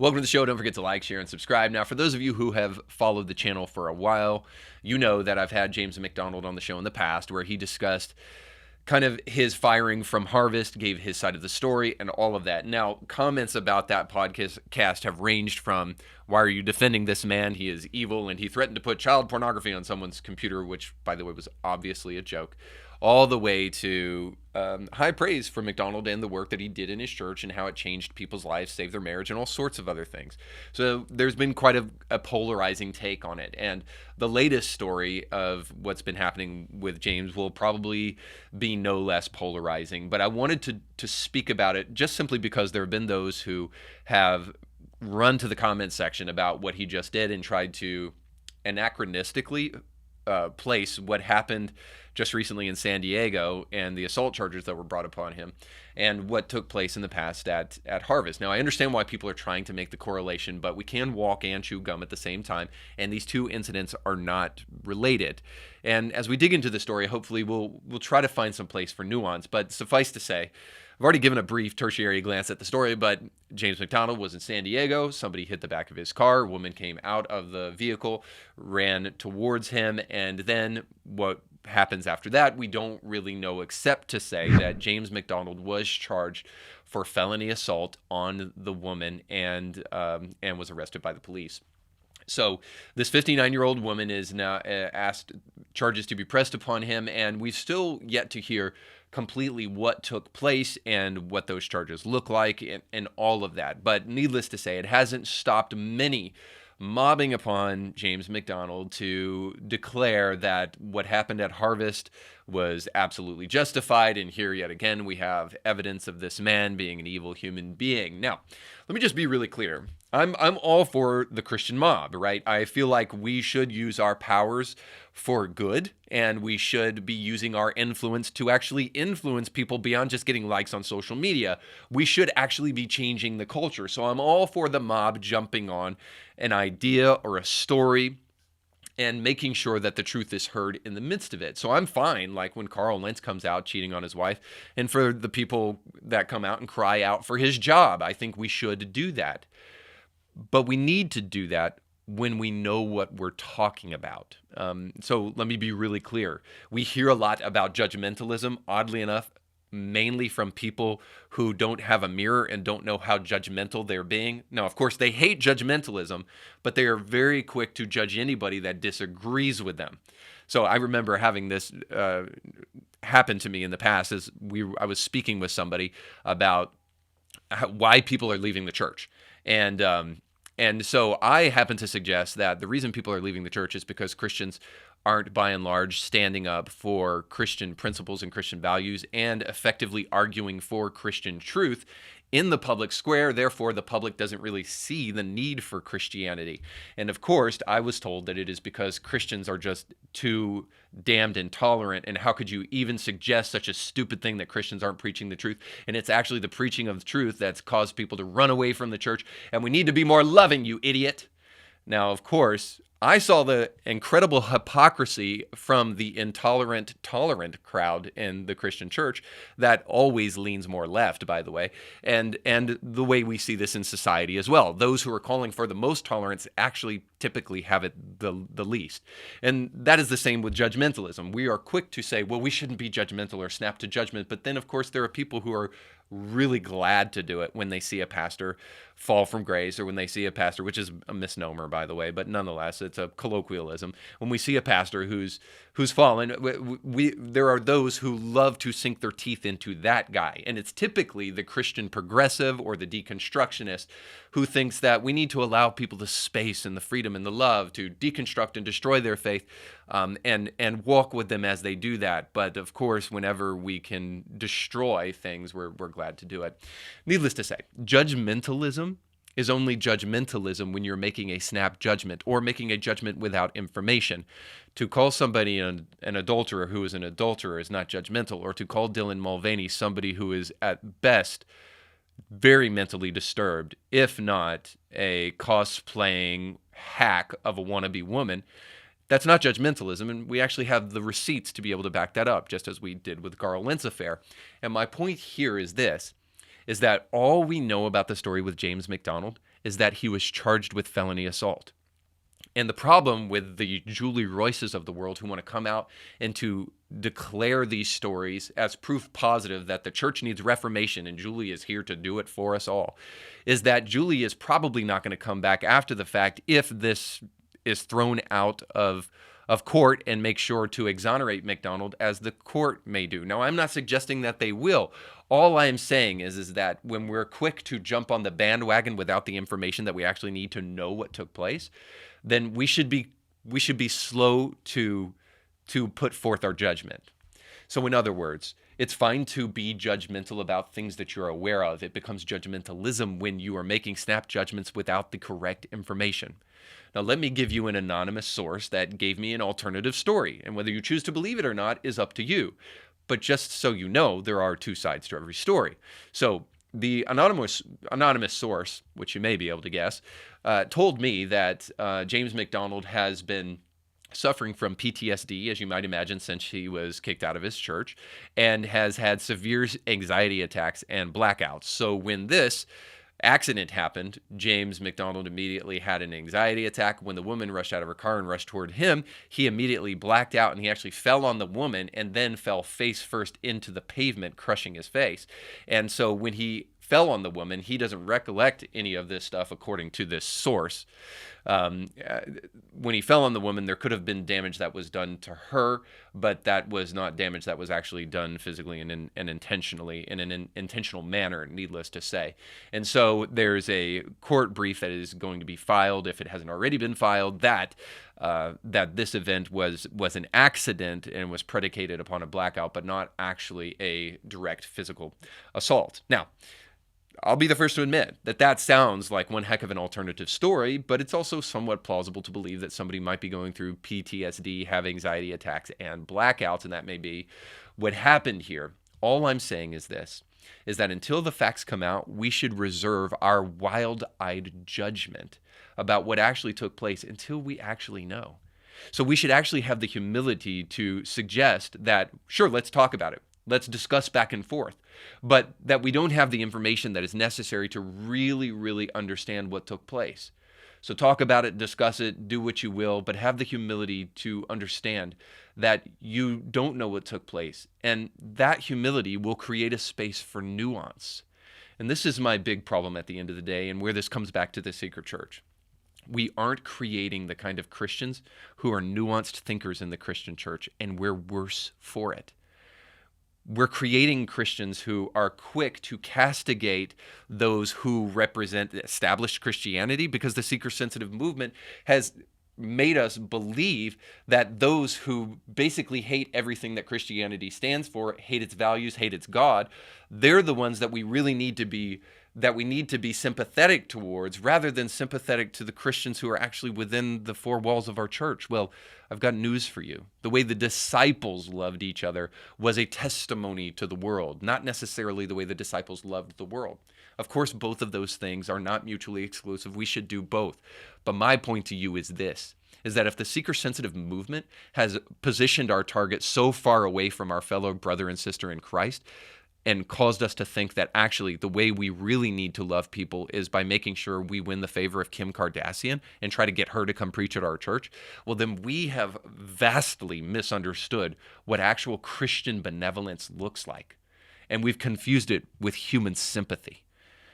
Welcome to the show. Don't forget to like, share, and subscribe. Now, for those of you who have followed the channel for a while, you know that I've had James McDonald on the show in the past where he discussed kind of his firing from Harvest, gave his side of the story, and all of that. Now, comments about that podcast have ranged from, why are you defending this man? He is evil, and he threatened to put child pornography on someone's computer, which, by the way, was obviously a joke, all the way to high praise for McDonald and the work that he did in his church and how it changed people's lives, saved their marriage, and all sorts of other things. So there's been quite a polarizing take on it. And the latest story of what's been happening with James will probably be no less polarizing. But I wanted to speak about it just simply because there have been those who have run to the comment section about what he just did and tried to anachronistically place what happened just recently in San Diego and the assault charges that were brought upon him and what took place in the past at Harvest. Now, I understand why people are trying to make the correlation, but we can walk and chew gum at the same time, and these two incidents are not related. And as we dig into the story, hopefully we'll try to find some place for nuance, but suffice to say, I've already given a brief tertiary glance at the story, but James McDonald was in San Diego. Somebody hit the back of his car. A woman came out of the vehicle, ran towards him, and then what happens after that, we don't really know, except to say that James McDonald was charged for felony assault on the woman and was arrested by the police. So this 59-year-old woman is now asked charges to be pressed upon him, and we've still yet to hear completely what took place and what those charges look like and all of that. But needless to say, it hasn't stopped many mobbing upon James McDonald to declare that what happened at Harvest was absolutely justified. And here yet again, we have evidence of this man being an evil human being. Now, let me just be really clear. I'm all for the Christian mob, right? I feel like we should use our powers for good, and we should be using our influence to actually influence people beyond just getting likes on social media. We should actually be changing the culture. So I'm all for the mob jumping on an idea or a story and making sure that the truth is heard in the midst of it. So I'm fine, like when Carl Lentz comes out cheating on his wife, and for the people that come out and cry out for his job. I think we should do that. But we need to do that when we know what we're talking about. So let me be really clear. We hear a lot about judgmentalism, oddly enough, mainly from people who don't have a mirror and don't know how judgmental they're being. Now, of course, they hate judgmentalism, but they are very quick to judge anybody that disagrees with them. So I remember having this happen to me in the past as I was speaking with somebody about why people are leaving the church. And so I happen to suggest that the reason people are leaving the church is because Christians aren't, by and large, standing up for Christian principles and Christian values and effectively arguing for Christian truth in the public square. Therefore, the public doesn't really see the need for Christianity. And of course, I was told that it is because Christians are just too damned intolerant. And how could you even suggest such a stupid thing that Christians aren't preaching the truth? And it's actually the preaching of the truth that's caused people to run away from the church. And we need to be more loving, you idiot. Now, of course, I saw the incredible hypocrisy from the intolerant, tolerant crowd in the Christian church that always leans more left, by the way, and the way we see this in society as well. Those who are calling for the most tolerance actually typically have it the least. And that is the same with judgmentalism. We are quick to say, well, we shouldn't be judgmental or snap to judgment, but then, of course, there are people who are really glad to do it when they see a pastor fall from grace, or when they see a pastor, which is a misnomer, by the way, but nonetheless, it's a colloquialism. When we see a pastor who's fallen, there are those who love to sink their teeth into that guy. And it's typically the Christian progressive or the deconstructionist who thinks that we need to allow people the space and the freedom and the love to deconstruct and destroy their faith, and walk with them as they do that. But of course, whenever we can destroy things, we're glad to do it. Needless to say, judgmentalism is only judgmentalism when you're making a snap judgment or making a judgment without information. To call somebody an adulterer who is an adulterer is not judgmental, or to call Dylan Mulvaney somebody who is at best very mentally disturbed, if not a cosplaying hack of a wannabe woman, that's not judgmentalism, and we actually have the receipts to be able to back that up, just as we did with Carl Lentz affair. And my point here is this, is that all we know about the story with James McDonald is that he was charged with felony assault. And the problem with the Julie Royces of the world who want to come out and to declare these stories as proof positive that the church needs reformation and Julie is here to do it for us all, is that Julie is probably not going to come back after the fact if this is thrown out of court and make sure to exonerate McDonald, as the court may do. Now, I'm not suggesting that they will. All I'm saying is that when we're quick to jump on the bandwagon without the information that we actually need to know what took place, then we should be slow to put forth our judgment. So in other words, it's fine to be judgmental about things that you're aware of. It becomes judgmentalism when you are making snap judgments without the correct information. Now, let me give you an anonymous source that gave me an alternative story, and whether you choose to believe it or not is up to you. But just so you know, there are two sides to every story. So the anonymous source, which you may be able to guess, told me that James McDonald has been suffering from PTSD, as you might imagine, since he was kicked out of his church, and has had severe anxiety attacks and blackouts. So when this accident happened, James McDonald immediately had an anxiety attack. When the woman rushed out of her car and rushed toward him, he immediately blacked out, and he actually fell on the woman and then fell face first into the pavement, crushing his face. And so when he fell on the woman, he doesn't recollect any of this stuff according to this source. When he fell on the woman, there could have been damage that was done to her, but that was not damage that was actually done physically and intentionally in an intentional manner, needless to say. And so there's a court brief that is going to be filed, if it hasn't already been filed, that this event was an accident and was predicated upon a blackout, but not actually a direct physical assault. Now, I'll be the first to admit that sounds like one heck of an alternative story, but it's also somewhat plausible to believe that somebody might be going through PTSD, have anxiety attacks, and blackouts, and that may be what happened here. All I'm saying is this, is that until the facts come out, we should reserve our wild-eyed judgment about what actually took place until we actually know. So we should actually have the humility to suggest that, sure, let's talk about it. Let's discuss back and forth, but that we don't have the information that is necessary to really, really understand what took place. So talk about it, discuss it, do what you will, but have the humility to understand that you don't know what took place. And that humility will create a space for nuance. And this is my big problem at the end of the day, and where this comes back to the Seaker Church. We aren't creating the kind of Christians who are nuanced thinkers in the Christian church, and we're worse for it. We're creating Christians who are quick to castigate those who represent established Christianity, because the seeker-sensitive movement has made us believe that those who basically hate everything that Christianity stands for, hate its values, hate its God, they're the ones that we really need to be sympathetic towards, rather than sympathetic to the Christians who are actually within the four walls of our church. Well, I've got news for you. The way the disciples loved each other was a testimony to the world, not necessarily the way the disciples loved the world. Of course, both of those things are not mutually exclusive. We should do both. But my point to you is this, is that if the seeker-sensitive movement has positioned our target so far away from our fellow brother and sister in Christ, and caused us to think that actually the way we really need to love people is by making sure we win the favor of Kim Kardashian and try to get her to come preach at our church, well, then we have vastly misunderstood what actual Christian benevolence looks like. And we've confused it with human sympathy.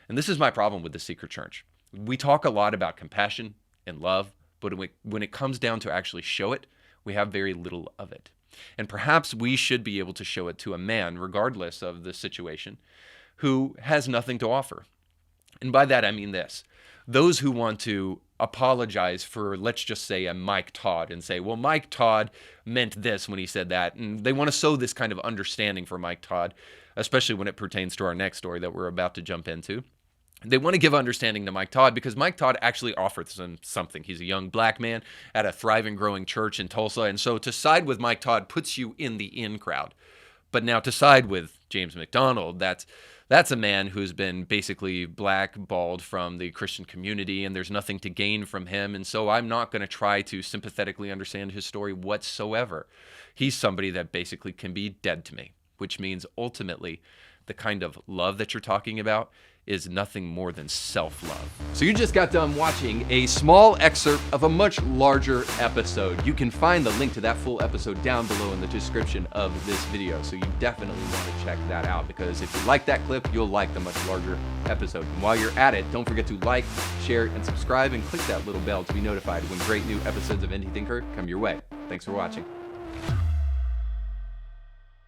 And this is my problem with the Seeker Church. We talk a lot about compassion and love, but when it comes down to actually show it, we have very little of it. And perhaps we should be able to show it to a man, regardless of the situation, who has nothing to offer. And by that, I mean this. Those who want to apologize for, let's just say, a Mike Todd and say, well, Mike Todd meant this when he said that. And they want to sow this kind of understanding for Mike Todd, especially when it pertains to our next story that we're about to jump into. They want to give understanding to Mike Todd because Mike Todd actually offers them something. He's a young black man at a thriving, growing church in Tulsa. And so to side with Mike Todd puts you in the in crowd. But now to side with James McDonald, that's a man who's been basically blackballed from the Christian community, and there's nothing to gain from him. And so I'm not going to try to sympathetically understand his story whatsoever. He's somebody that basically can be dead to me, which means ultimately the kind of love that you're talking about is nothing more than self-love. So you just got done watching a small excerpt of a much larger episode. You can find the link to that full episode down below in the description of this video. So you definitely want to check that out, because if you like that clip, you'll like the much larger episode. And while you're at it, don't forget to like, share, and subscribe, and click that little bell to be notified when great new episodes of Indie Thinker come your way. Thanks for watching.